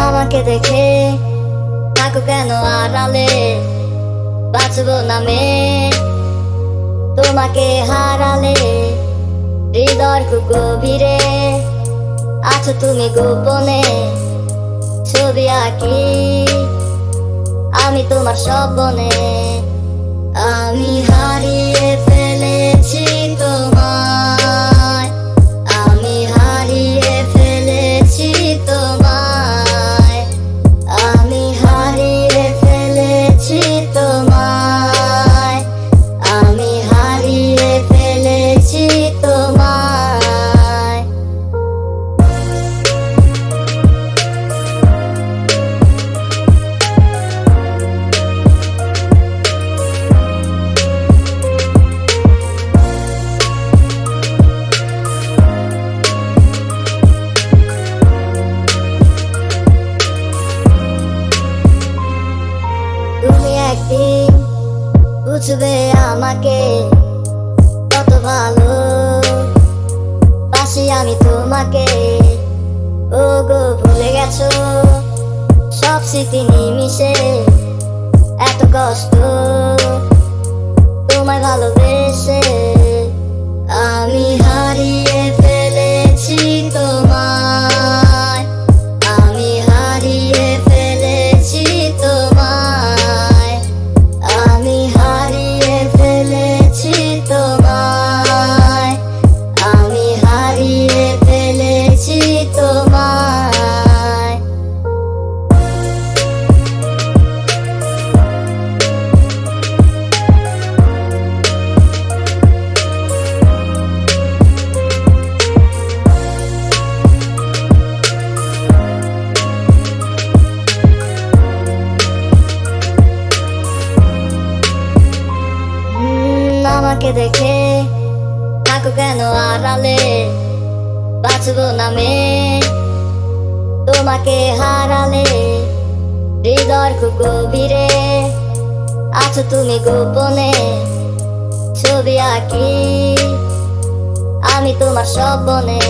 আমাকে দেখে থাকো কেন আড়ালে, বাঁচবো নামে তোমাকে হারালে। হৃদয়ের খুব গভীরে আছো তুমি গোপনে, ছবি আঁকি আমি তোমার স্বপ্নে। আমি হারিয়ে ফেলেছি তোমায়, আমি হারিয়ে ফেলেছি তোমায়, আমি হারিয়ে ফেলেছি তোমায়, আমি হারিয়ে ফেলেছি তোমায়। তুমি একদিন বুঝবে আমাকে, কত ভালো বাসি আমি তোমাকে। ও গো ভুলে গেছো সব স্মৃতি নিমিশে, এত কষ্ট তোমায় ভালোবেসে। আমি হারিয়ে ফেলেছি তোমায়, আমি হারিয়ে ফেলেছি তোমায়, আমি হারিয়ে ফেলেছি তোমায়, আমি হারিয়ে ফেলেছি তোমায়। আমাকে দেখে থাকো কেন আড়ালে, বাঁচবো নামে তোমাকে হারালে। হৃদয়ের খুব গভীরে আছো তুমি গোপনে, ছবি আঁকি আমি তোমার স্বপ্নে।